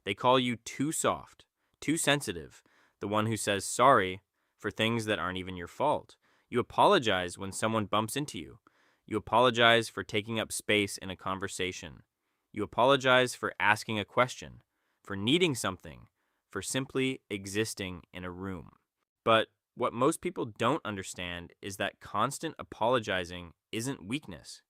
They call you too soft, too sensitive, the one who says sorry for things that aren't even your fault. You apologize when someone bumps into you. You apologize for taking up space in a conversation. You apologize for asking a question, for needing something, for simply existing in a room. But what most people don't understand is that constant apologizing isn't weakness.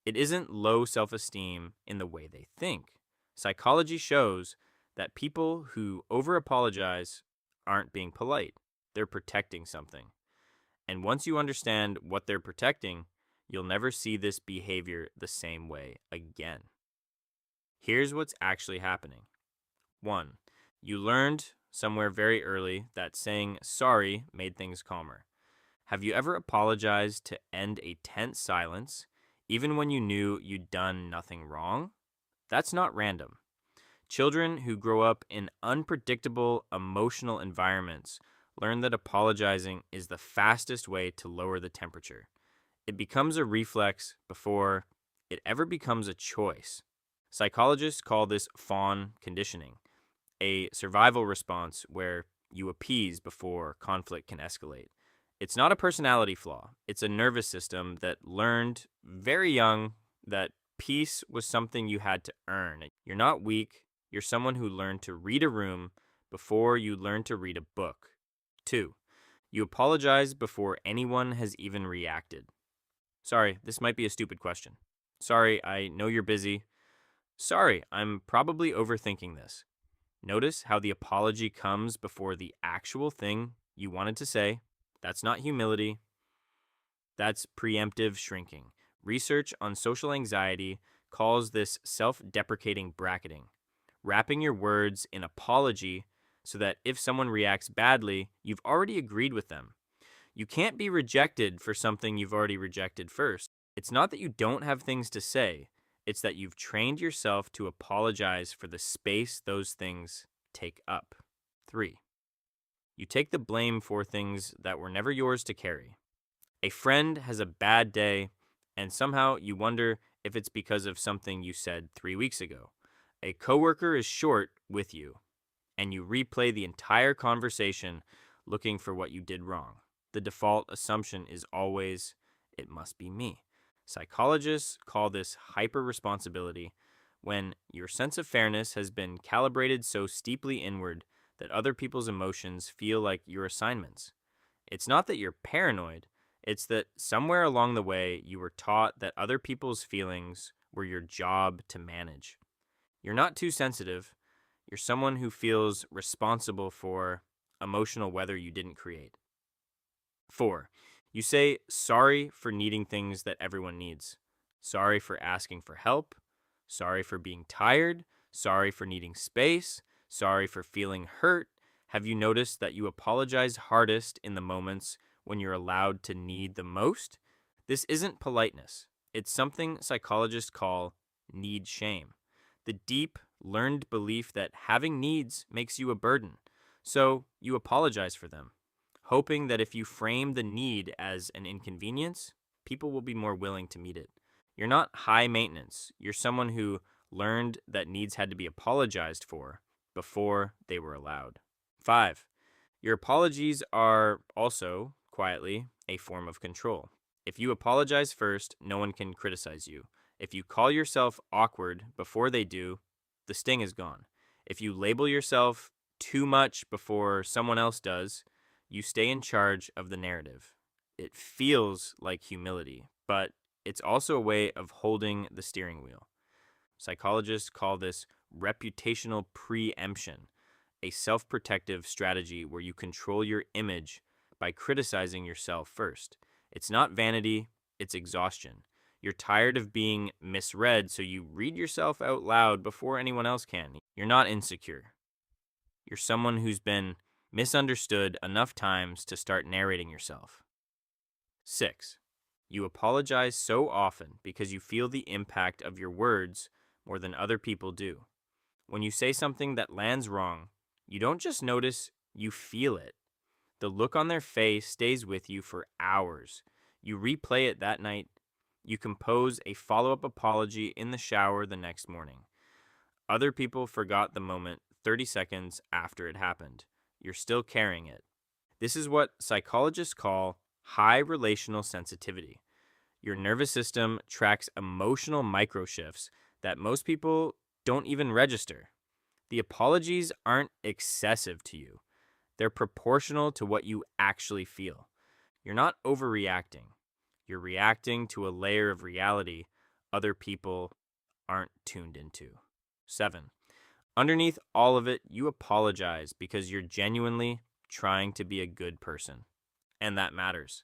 It isn't low self-esteem in the way they think. Psychology shows that people who over-apologize aren't being polite. They're protecting something. And once you understand what they're protecting, you'll never see this behavior the same way again. Here's what's actually happening. 1. You learned somewhere very early that saying sorry made things calmer. Have you ever apologized to end a tense silence, even when you knew you'd done nothing wrong? That's not random. Children who grow up in unpredictable emotional environments learn that apologizing is the fastest way to lower the temperature. It becomes a reflex before it ever becomes a choice. Psychologists call this fawn conditioning, a survival response where you appease before conflict can escalate. It's not a personality flaw. It's a nervous system that learned very young that peace was something you had to earn. You're not weak. You're someone who learned to read a room before you learned to read a book. 2. You apologize before anyone has even reacted. Sorry, this might be a stupid question. Sorry, I know you're busy. Sorry, I'm probably overthinking this. Notice how the apology comes before the actual thing you wanted to say. That's not humility. That's preemptive shrinking. Research on social anxiety calls this self-deprecating bracketing, wrapping your words in apology so that if someone reacts badly, you've already agreed with them. You can't be rejected for something you've already rejected first. It's not that you don't have things to say. It's that you've trained yourself to apologize for the space those things take up. 3. You take the blame for things that were never yours to carry. A friend has a bad day, and somehow you wonder if it's because of something you said 3 weeks ago. A coworker is short with you, and you replay the entire conversation looking for what you did wrong. The default assumption is always, it must be me. Psychologists call this hyper-responsibility when your sense of fairness has been calibrated so steeply inward that other people's emotions feel like your assignments. It's not that you're paranoid, it's that somewhere along the way you were taught that other people's feelings were your job to manage. You're not too sensitive, you're someone who feels responsible for emotional weather you didn't create. 4. You say sorry for needing things that everyone needs. Sorry for asking for help. Sorry for being tired. Sorry for needing space. Sorry for feeling hurt. Have you noticed that you apologize hardest in the moments when you're allowed to need the most? This isn't politeness. It's something psychologists call need shame. The deep, learned belief that having needs makes you a burden. So you apologize for them, hoping that if you frame the need as an inconvenience, people will be more willing to meet it. You're not high maintenance. You're someone who learned that needs had to be apologized for before they were allowed. 5. Your apologies are also, quietly, a form of control. If you apologize first, no one can criticize you. If you call yourself awkward before they do, the sting is gone. If you label yourself too much before someone else does, you stay in charge of the narrative. It feels like humility, but it's also a way of holding the steering wheel. Psychologists call this reputational preemption, a self-protective strategy where you control your image by criticizing yourself first. It's not vanity, it's exhaustion. You're tired of being misread, so you read yourself out loud before anyone else can. You're not insecure. You're someone who's been misunderstood enough times to start narrating yourself. 6. You apologize so often because you feel the impact of your words more than other people do. When you say something that lands wrong, you don't just notice, you feel it. The look on their face stays with you for hours. You replay it that night. You compose a follow-up apology in the shower the next morning. Other people forgot the moment 30 seconds after it happened. You're still carrying it. This is what psychologists call high relational sensitivity. Your nervous system tracks emotional microshifts that most people don't even register. The apologies aren't excessive to you, they're proportional to what you actually feel. You're not overreacting, you're reacting to a layer of reality other people aren't tuned into. 7. Underneath all of it, you apologize because you're genuinely trying to be a good person. And that matters.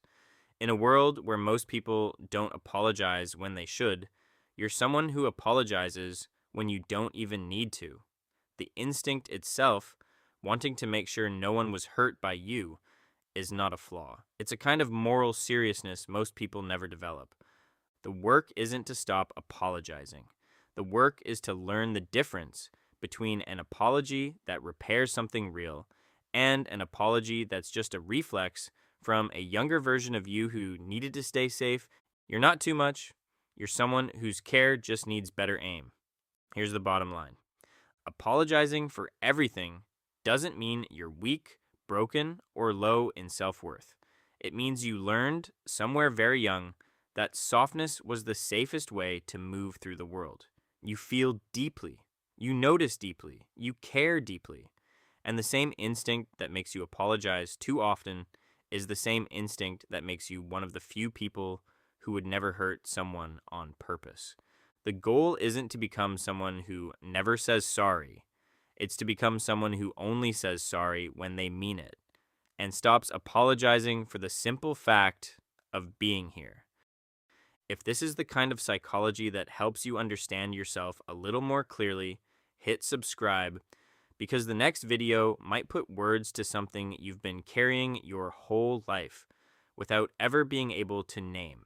In a world where most people don't apologize when they should, you're someone who apologizes when you don't even need to. The instinct itself, wanting to make sure no one was hurt by you, is not a flaw. It's a kind of moral seriousness most people never develop. The work isn't to stop apologizing. The work is to learn the difference between an apology that repairs something real and an apology that's just a reflex from a younger version of you who needed to stay safe. You're not too much. You're someone whose care just needs better aim. Here's the bottom line. Apologizing for everything doesn't mean you're weak, broken, or low in self-worth. It means you learned somewhere very young that softness was the safest way to move through the world. You feel deeply. You notice deeply. You care deeply. And the same instinct that makes you apologize too often is the same instinct that makes you one of the few people who would never hurt someone on purpose. The goal isn't to become someone who never says sorry. It's to become someone who only says sorry when they mean it and stops apologizing for the simple fact of being here. If this is the kind of psychology that helps you understand yourself a little more clearly, hit subscribe because the next video might put words to something you've been carrying your whole life without ever being able to name.